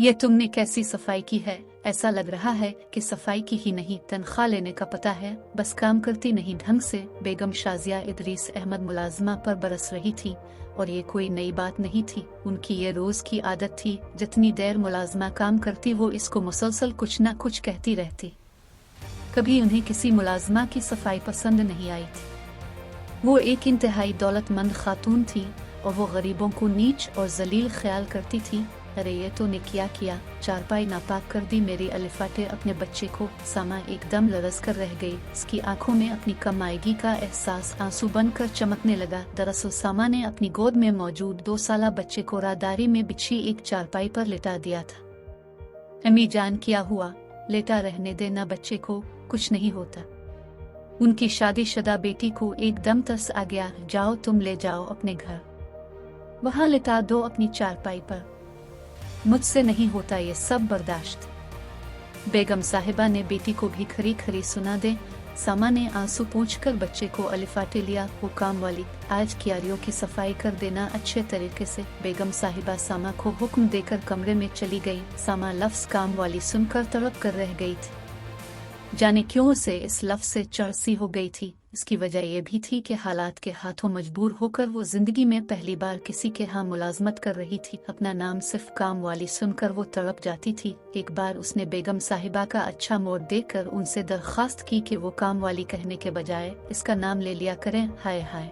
ये तुमने कैसी सफाई की है? ऐसा लग रहा है कि सफाई की ही नहीं तनख्वाह लेने का पता है, बस काम करती नहीं ढंग से। बेगम शाजिया इदरीस अहमद मुलाजमा पर बरस रही थी और ये कोई नई बात नहीं थी। उनकी ये रोज की आदत थी, जितनी देर मुलाजमा काम करती वो इसको मुसलसल कुछ न कुछ कहती रहती। कभी उन्हें किसी मुलाजमा की सफाई पसंद नहीं आई थी। वो एक इंतहाई दौलतमंद खातून थी और वो गरीबों को नीच और जलील ख्याल करती थी। अरे ये तो ने क्या किया, चारपाई नापाक कर दी मेरी अलिफाटे अपने बच्चे को। सामा एकदम लरस कर रह गई। इसकी आंखों में अपनी कमाईगी का एहसास आंसू बनकर चमकने लगा। दरअसल सामा ने अपनी गोद में मौजूद 2 साला बच्चे को राहदारी में बिछी एक चारपाई पर लिटा दिया था। अम्मी जान क्या हुआ, लेटा रहने देना बच्चे को, कुछ नहीं होता। उनकी शादीशुदा बेटी को एकदम तरस आ गया। जाओ तुम ले जाओ अपने घर, वहाँ लिटा दो अपनी चारपाई पर, मुझसे नहीं होता ये सब बर्दाश्त। बेगम साहिबा ने बेटी को भी खरी खरी सुना दे। सामा ने आंसू पोंछकर बच्चे को अलिफाटे लिया। वो काम वाली, आज क्यारियों की सफाई कर देना अच्छे तरीके से। बेगम साहिबा सामा को हुक्म देकर कमरे में चली गई। सामा लफ्ज काम वाली सुनकर तड़प कर रह गई थी। जाने क्यों उसे इस लफ्ज से चढ़सी हो गई थी। इसकी वजह यह भी थी कि हालात के हाथों मजबूर होकर वो जिंदगी में पहली बार किसी के यहाँ मुलाजमत कर रही थी। अपना नाम सिर्फ काम वाली सुनकर वो तड़प जाती थी। एक बार उसने बेगम साहिबा का अच्छा मूड देखकर उनसे दरख्वास्त की कि वो काम वाली कहने के बजाय इसका नाम ले लिया करें। हाय हाय,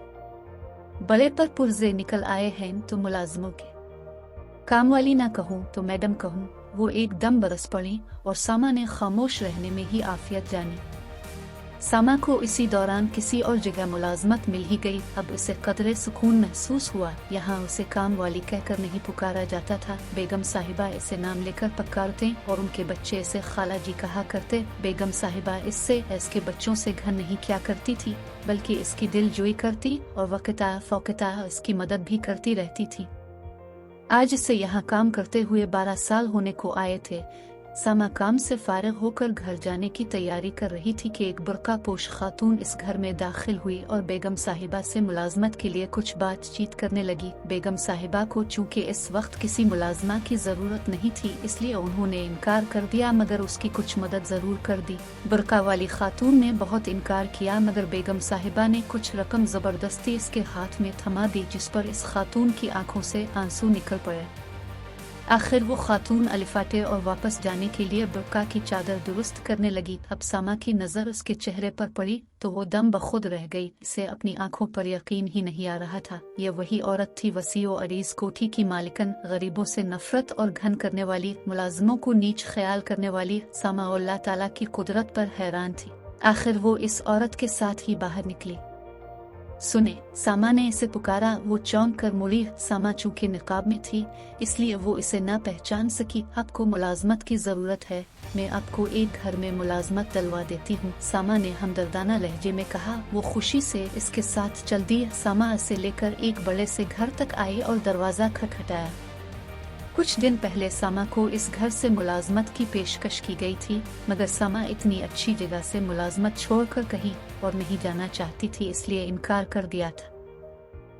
बड़े पर पुर्जे निकल आए हैं तो मुलाजमों के। काम वाली ना कहूँ तो मैडम कहूँ। वो एकदम बरस पड़ी और सामा ने खामोश रहने में ही आफियत जानी। सामा को इसी दौरान किसी और जगह मुलाजमत मिल ही गई। अब उसे कदरे सुकून महसूस हुआ। यहाँ उसे काम वाली कहकर नहीं पुकारा जाता था। बेगम साहिबा इसे नाम लेकर पुकारते और उनके बच्चे इसे खाला जी कहा करते। बेगम साहिबा इससे इसके बच्चों से घन नहीं क्या करती थी, बल्कि इसकी दिलजोई करती और वक़्ता फ़ौक़ता इसकी मदद भी करती रहती थी। आज इसे यहाँ काम करते हुए 12 साल होने को आए थे। सामा काम से फारिग होकर घर जाने की तैयारी कर रही थी कि एक बुर्का पोश खातून इस घर में दाखिल हुई और बेगम साहिबा से मुलाजमत के लिए कुछ बातचीत करने लगी। बेगम साहिबा को चूंकि इस वक्त किसी मुलाजमा की जरूरत नहीं थी, इसलिए उन्होंने इनकार कर दिया, मगर उसकी कुछ मदद जरूर कर दी। बुर्का वाली खातून ने बहुत इनकार किया, मगर बेगम साहिबा ने कुछ रकम जबरदस्ती इसके हाथ में थमा दी, जिस पर इस खातून की आंखों से आंसू निकल पड़े। आखिर वो खातून अलिफाटे और वापस जाने के लिए बुर्का की चादर दुरुस्त करने लगी। अब सामा की नज़र उसके चेहरे पर पड़ी तो वो दम बखुद रह गई। इसे अपनी आंखों पर यकीन ही नहीं आ रहा था। ये वही औरत थी, वसीओ अरीज कोठी की मालिकन, गरीबों से नफरत और घन करने वाली, मुलाजमों को नीच ख्याल करने वाली। सामा अल्लाह ताला की कुदरत पर हैरान थी। आखिर वो इस औरत के साथ ही बाहर निकली। सुने, सामा ने इसे पुकारा। वो चौंक कर मुड़ी। सामा चूंकि निकाब में थी, इसलिए वो इसे न पहचान सकी। आपको मुलाजमत की जरूरत है, मैं आपको एक घर में मुलाजमत दिलवा देती हूँ, सामा ने हमदर्दाना लहजे में कहा। वो खुशी से इसके साथ चल दी। सामा इसे लेकर एक बड़े से घर तक आई और दरवाजा खटखटाया। कुछ दिन पहले सामा को इस घर से मुलाजमत की पेशकश की गई थी, मगर सामा इतनी अच्छी जगह से मुलाजमत छोड़कर कहीं और नहीं जाना चाहती थी, इसलिए इनकार कर दिया था।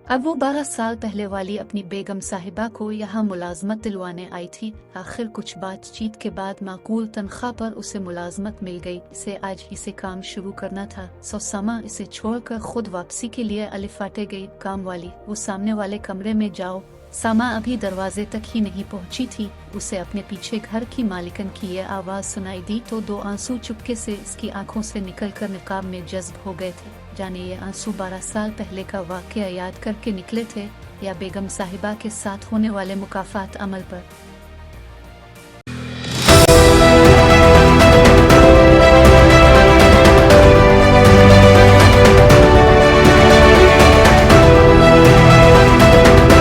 अब वो 12 साल पहले वाली अपनी बेगम साहिबा को यहाँ मुलाजमत दिलवाने आई थी। आखिर कुछ बातचीत के बाद माकूल तनख्वाह पर उसे मुलाजमत मिल गई। इसे आज ही से काम शुरू करना था। सो सामा इसे छोड़कर खुद वापसी के लिए अलिफाटे गई। काम वाली, वो सामने वाले कमरे में जाओ। सामा अभी दरवाजे तक ही नहीं पहुंची थी, उसे अपने पीछे घर की मालिकन की ये आवाज सुनाई दी तो 2 आंसू चुपके से इसकी आंखों से निकलकर निकाब में जज्ब हो गए थे। जाने ये आंसू 12 साल पहले का वाकया याद करके निकले थे या बेगम साहिबा के साथ होने वाले मुकाफात अमल पर।